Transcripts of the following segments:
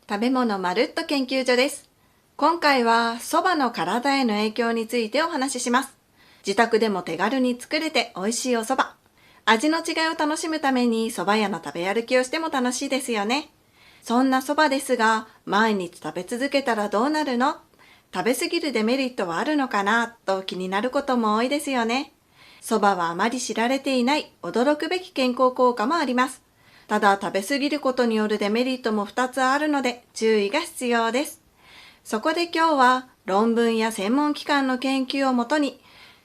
食べ物まるっと研究所です。今回は蕎麦の体への影響についてお話しします。自宅でも手軽に作れて美味しいお蕎麦。味の違いを楽しむために蕎麦屋の食べ歩きをしても楽しいですよね。そんな蕎麦ですが、毎日食べ続けたらどうなるの？食べ過ぎるデメリットはあるのかなと気になることも多いですよね。蕎麦はあまり知られていない驚くべき健康効果もあります。ただ食べ過ぎることによるデメリットも2つあるので注意が必要です。そこで今日は論文や専門機関の研究をもとに、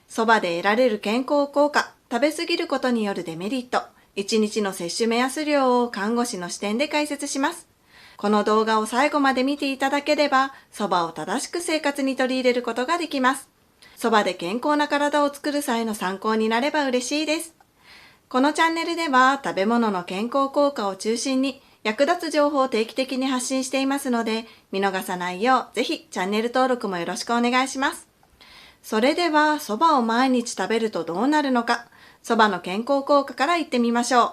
蕎麦で得られる健康効果、食べ過ぎることによるデメリット、1日の摂取目安量を看護師の視点で解説します。この動画を最後まで見ていただければ、蕎麦を正しく生活に取り入れることができます。蕎麦で健康な体を作る際の参考になれば嬉しいです。このチャンネルでは食べ物の健康効果を中心に役立つ情報を定期的に発信していますので、見逃さないようぜひチャンネル登録もよろしくお願いします。それでは蕎麦を毎日食べるとどうなるのか、蕎麦の健康効果からいってみましょう。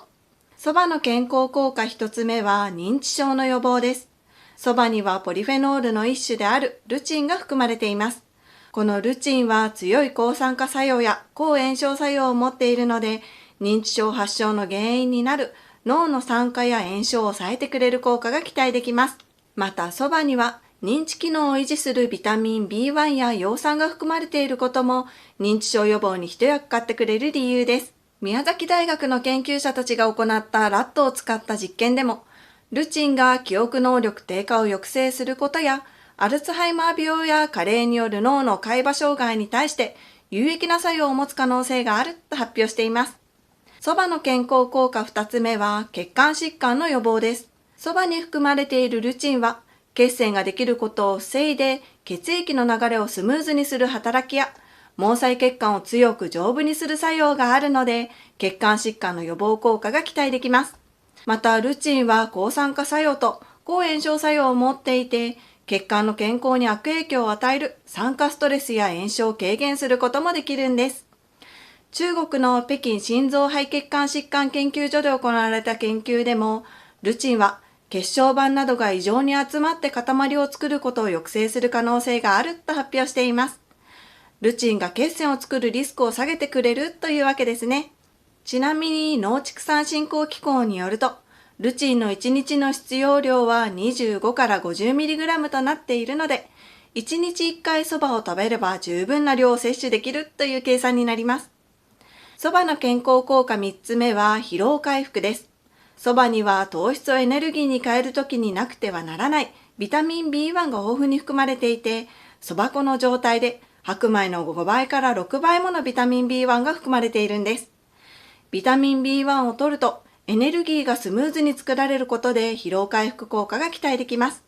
蕎麦の健康効果一つ目は認知症の予防です。蕎麦にはポリフェノールの一種であるルチンが含まれています。このルチンは強い抗酸化作用や抗炎症作用を持っているので、認知症発症の原因になる脳の酸化や炎症を抑えてくれる効果が期待できます。また蕎麦には認知機能を維持するビタミン B1 や葉酸が含まれていることも認知症予防に一役買ってくれる理由です。宮崎大学の研究者たちが行ったラットを使った実験でも、ルチンが記憶能力低下を抑制することや、アルツハイマー病や加齢による脳の海馬障害に対して有益な作用を持つ可能性があると発表しています。蕎麦の健康効果2つ目は血管疾患の予防です。蕎麦に含まれているルチンは血栓ができることを防いで血液の流れをスムーズにする働きや毛細血管を強く丈夫にする作用があるので血管疾患の予防効果が期待できます。またルチンは抗酸化作用と抗炎症作用を持っていて血管の健康に悪影響を与える酸化ストレスや炎症を軽減することもできるんです。中国の北京心臓肺血管疾患研究所で行われた研究でも、ルチンは血小板などが異常に集まって塊を作ることを抑制する可能性があると発表しています。ルチンが血栓を作るリスクを下げてくれるというわけですね。ちなみに農畜産振興機構によると、ルチンの1日の必要量は25から 50mg となっているので、1日1回蕎麦を食べれば十分な量を摂取できるという計算になります。蕎麦の健康効果3つ目は疲労回復です。蕎麦には糖質をエネルギーに変えるときになくてはならないビタミン B1 が豊富に含まれていて、蕎麦粉の状態で白米の5倍から6倍ものビタミン B1 が含まれているんです。ビタミン B1 を摂るとエネルギーがスムーズに作られることで疲労回復効果が期待できます。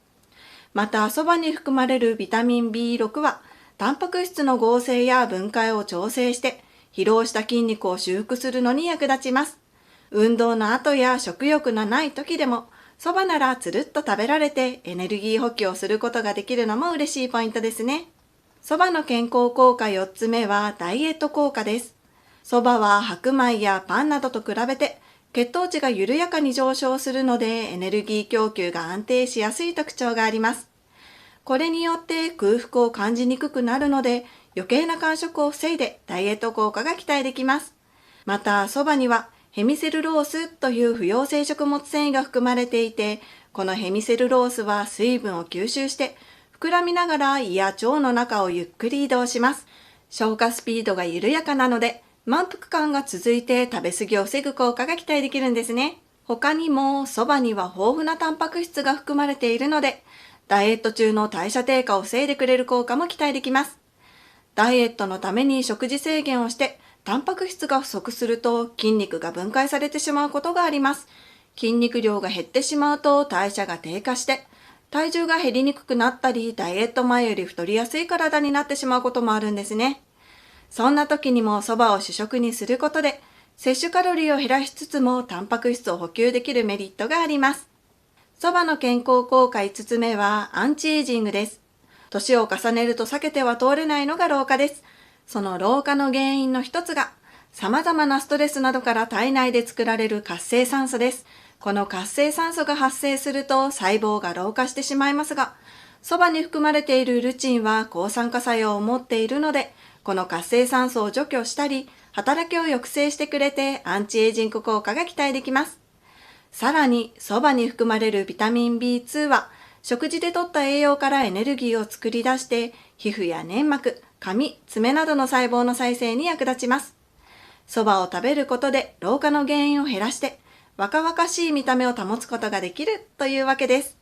また蕎麦に含まれるビタミン B6 はタンパク質の合成や分解を調整して疲労した筋肉を修復するのに役立ちます。運動の後や食欲のない時でも、蕎麦ならつるっと食べられてエネルギー補給をすることができるのも嬉しいポイントですね。蕎麦の健康効果4つ目はダイエット効果です。蕎麦は白米やパンなどと比べて血糖値が緩やかに上昇するのでエネルギー供給が安定しやすい特徴があります。これによって空腹を感じにくくなるので余計な間食を防いでダイエット効果が期待できます。また蕎麦にはヘミセルロースという不溶性食物繊維が含まれていて、このヘミセルロースは水分を吸収して膨らみながら胃や腸の中をゆっくり移動します。消化スピードが緩やかなので満腹感が続いて食べ過ぎを防ぐ効果が期待できるんですね。他にも蕎麦には豊富なタンパク質が含まれているので、ダイエット中の代謝低下を防いでくれる効果も期待できます。ダイエットのために食事制限をしてタンパク質が不足すると筋肉が分解されてしまうことがあります。筋肉量が減ってしまうと代謝が低下して体重が減りにくくなったりダイエット前より太りやすい体になってしまうこともあるんですね。そんな時にも蕎麦を主食にすることで摂取カロリーを減らしつつもタンパク質を補給できるメリットがあります。蕎麦の健康効果5つ目はアンチエイジングです。年を重ねると避けては通れないのが老化です。その老化の原因の一つが様々なストレスなどから体内で作られる活性酸素です。この活性酸素が発生すると細胞が老化してしまいますが、そばに含まれているルチンは抗酸化作用を持っているので、この活性酸素を除去したり、働きを抑制してくれてアンチエイジング効果が期待できます。さらに、そばに含まれるビタミン B2 は、食事で摂った栄養からエネルギーを作り出して、皮膚や粘膜、髪、爪などの細胞の再生に役立ちます。そばを食べることで老化の原因を減らして、若々しい見た目を保つことができるというわけです。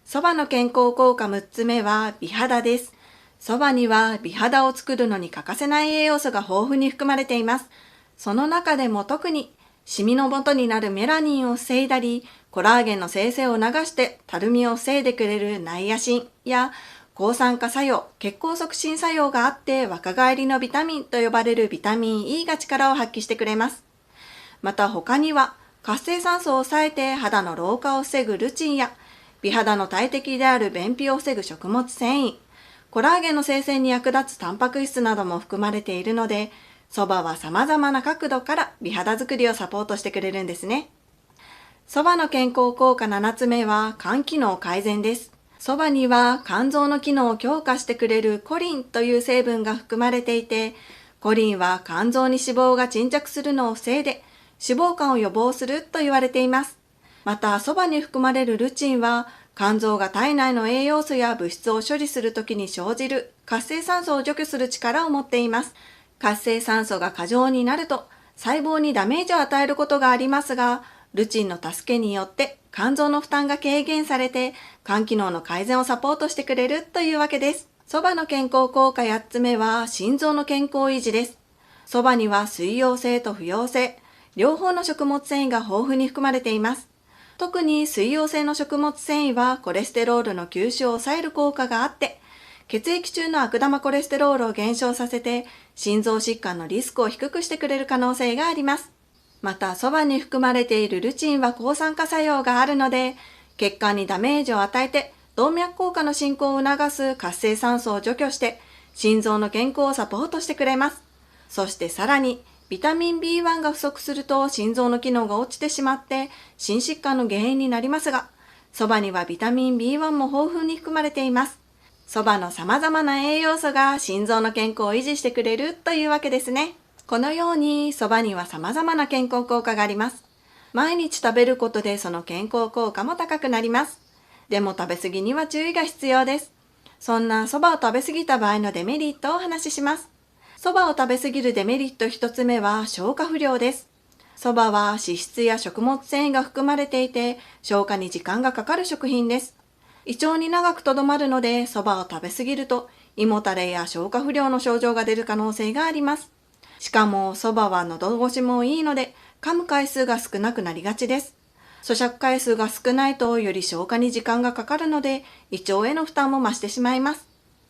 そばの健康効果6つ目は美肌です。そばには美肌を作るのに欠かせない栄養素が豊富に含まれています。その中でも特にシミの元になるメラニンを防いだり、コラーゲンの生成を促してたるみを防いでくれるナイアシンや抗酸化作用、血行促進作用があって若返りのビタミンと呼ばれるビタミン E が力を発揮してくれます。また他には活性酸素を抑えて肌の老化を防ぐルチンや美肌の大敵である便秘を防ぐ食物繊維、コラーゲンの生成に役立つタンパク質なども含まれているので、そばは様々な角度から美肌作りをサポートしてくれるんですね。そばの健康効果7つ目は肝機能改善です。そばには肝臓の機能を強化してくれるコリンという成分が含まれていて、コリンは肝臓に脂肪が沈着するのを防いで、脂肪肝を予防すると言われています。また、そばに含まれるルチンは、肝臓が体内の栄養素や物質を処理するときに生じる活性酸素を除去する力を持っています。活性酸素が過剰になると、細胞にダメージを与えることがありますが、ルチンの助けによって肝臓の負担が軽減されて、肝機能の改善をサポートしてくれるというわけです。そばの健康効果8つ目は、心臓の健康維持です。そばには水溶性と不溶性、両方の食物繊維が豊富に含まれています。特に水溶性の食物繊維はコレステロールの吸収を抑える効果があって、血液中の悪玉コレステロールを減少させて、心臓疾患のリスクを低くしてくれる可能性があります。また、そばに含まれているルチンは抗酸化作用があるので、血管にダメージを与えて、動脈硬化の進行を促す活性酸素を除去して、心臓の健康をサポートしてくれます。そしてさらに、ビタミン B1 が不足すると心臓の機能が落ちてしまって心疾患の原因になりますが、そばにはビタミン B1 も豊富に含まれています。そばの様々な栄養素が心臓の健康を維持してくれるというわけですね。このようにそばには様々な健康効果があります。毎日食べることでその健康効果も高くなります。でも食べ過ぎには注意が必要です。そんなそばを食べ過ぎた場合のデメリットをお話しします。そばを食べ過ぎるデメリット1つ目は消化不良です。そばは脂質や食物繊維が含まれていて、消化に時間がかかる食品です。胃腸に長くとどまるので、そばを食べ過ぎると胃もたれや消化不良の症状が出る可能性があります。しかもそばは喉越しもいいので、噛む回数が少なくなりがちです。咀嚼回数が少ないとより消化に時間がかかるので、胃腸への負担も増してしまいます。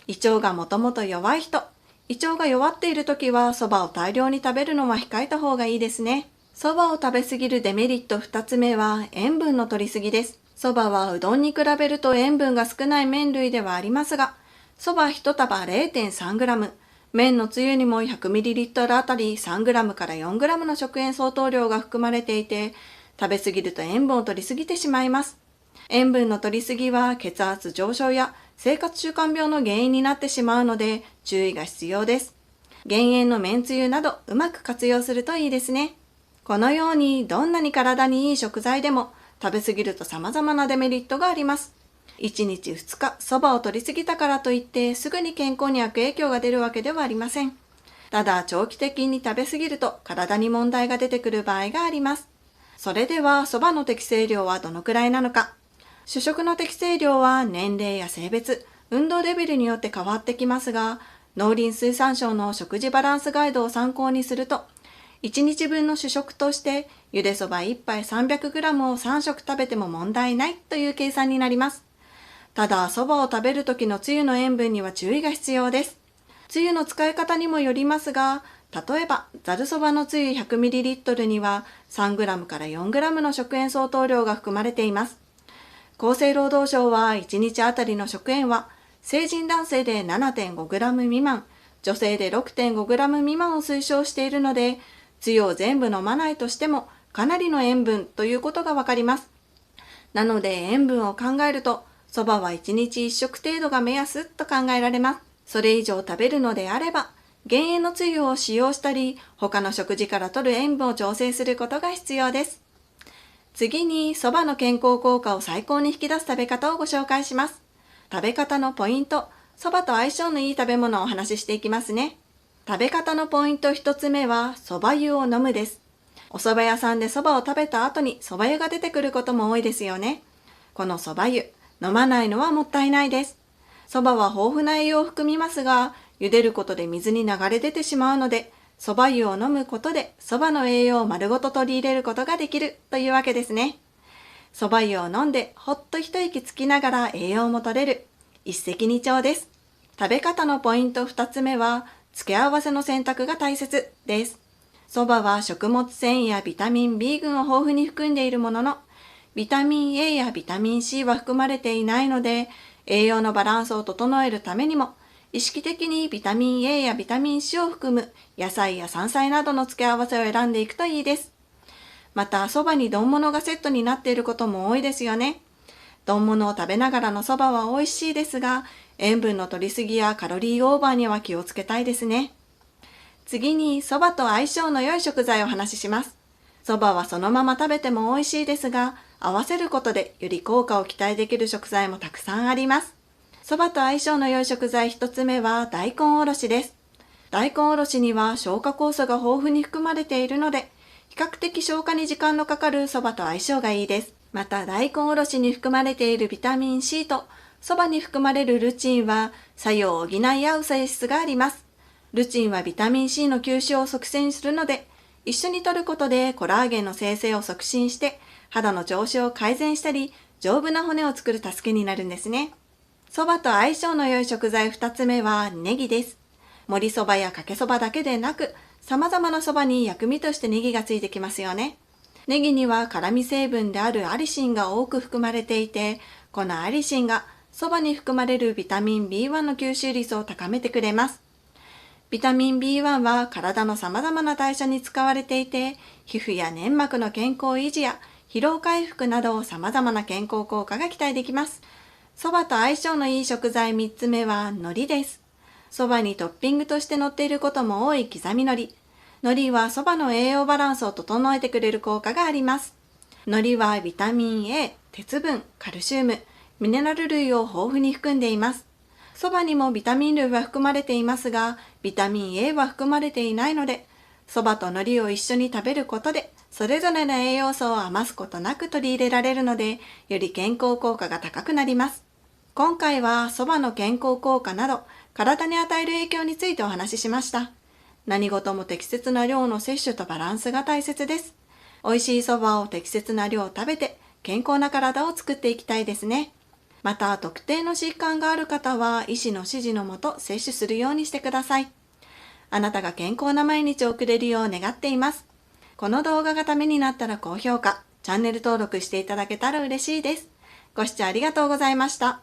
胃腸がもともと弱い人、胃腸が弱っているときはそばを大量に食べるのは控えた方がいいですね。そばを食べ過ぎるデメリット2つ目は塩分の摂りすぎです。そばはうどんに比べると塩分が少ない麺類ではありますが、そば1束 0.3g、麺のつゆにも 100ml あたり 3g から 4g の食塩相当量が含まれていて、食べ過ぎると塩分を摂りすぎてしまいます。塩分の摂りすぎは血圧上昇や生活習慣病の原因になってしまうので注意が必要です。減塩の麺つゆなどうまく活用するといいですね。このようにどんなに体にいい食材でも食べ過ぎると様々なデメリットがあります。1日2日そばを摂りすぎたからといってすぐに健康に悪影響が出るわけではありません。ただ長期的に食べ過ぎると体に問題が出てくる場合があります。それではそばの適正量はどのくらいなのか。主食の適正量は年齢や性別、運動レベルによって変わってきますが、農林水産省の食事バランスガイドを参考にすると、1日分の主食としてゆでそば1杯 300g を3食食べても問題ないという計算になります。ただ、そばを食べる時のつゆの塩分には注意が必要です。つゆの使い方にもよりますが、例えばざるそばのつゆ 100ml には 3g から 4g の食塩相当量が含まれています。厚生労働省は1日あたりの食塩は成人男性で 7.5g 未満、女性で 6.5g 未満を推奨しているので、つゆを全部飲まないとしてもかなりの塩分ということがわかります。なので塩分を考えると、そばは1日1食程度が目安と考えられます。それ以上食べるのであれば、減塩のつゆを使用したり、他の食事から摂る塩分を調整することが必要です。次に、そばの健康効果を最高に引き出す食べ方をご紹介します。食べ方のポイント、そばと相性のいい食べ物をお話ししていきますね。食べ方のポイント1つ目は、そば湯を飲むです。お蕎麦屋さんで蕎麦を食べた後に蕎麦湯が出てくることも多いですよね。この蕎麦湯、飲まないのはもったいないです。蕎麦は豊富な栄養を含みますが、茹でることで水に流れ出てしまうので、蕎麦湯を飲むことで蕎麦の栄養を丸ごと取り入れることができるというわけですね。蕎麦湯を飲んでほっと一息つきながら栄養も取れる。一石二鳥です。食べ方のポイント2つ目は、付け合わせの選択が大切です。蕎麦は食物繊維やビタミン B 群を豊富に含んでいるものの、ビタミン A やビタミン C は含まれていないので、栄養のバランスを整えるためにも、意識的にビタミン A やビタミン C を含む野菜や山菜などの付け合わせを選んでいくといいです。また、蕎麦に丼物がセットになっていることも多いですよね。丼物を食べながらの蕎麦は美味しいですが、塩分の摂りすぎやカロリーオーバーには気をつけたいですね。次に、蕎麦と相性の良い食材をお話しします。蕎麦はそのまま食べても美味しいですが、合わせることでより効果を期待できる食材もたくさんあります。蕎麦と相性の良い食材一つ目は大根おろしです。大根おろしには消化酵素が豊富に含まれているので、比較的消化に時間のかかる蕎麦と相性がいいです。また大根おろしに含まれているビタミン C と蕎麦に含まれるルチンは作用を補い合う性質があります。ルチンはビタミン C の吸収を促進するので、一緒に摂ることでコラーゲンの生成を促進して肌の調子を改善したり、丈夫な骨を作る助けになるんですね。蕎麦と相性の良い食材2つ目はネギです。盛り蕎麦やかけ蕎麦だけでなく、様々な蕎麦に薬味としてネギがついてきますよね。ネギには辛味成分であるアリシンが多く含まれていて、このアリシンが蕎麦に含まれるビタミン B1 の吸収率を高めてくれます。ビタミン B1 は体の様々な代謝に使われていて、皮膚や粘膜の健康維持や疲労回復など様々な健康効果が期待できます。蕎麦と相性のいい食材3つ目は海苔です。蕎麦にトッピングとして乗っていることも多い刻み海苔。海苔は蕎麦の栄養バランスを整えてくれる効果があります。海苔はビタミン A、鉄分、カルシウム、ミネラル類を豊富に含んでいます。蕎麦にもビタミン類は含まれていますが、ビタミン A は含まれていないので、蕎麦と海苔を一緒に食べることで、それぞれの栄養素を余すことなく取り入れられるので、より健康効果が高くなります。今回は蕎麦の健康効果など、体に与える影響についてお話ししました。何事も適切な量の摂取とバランスが大切です。美味しい蕎麦を適切な量食べて、健康な体を作っていきたいですね。また、特定の疾患がある方は、医師の指示のもと摂取するようにしてください。あなたが健康な毎日を送れるよう願っています。この動画がためになったら高評価、チャンネル登録していただけたら嬉しいです。ご視聴ありがとうございました。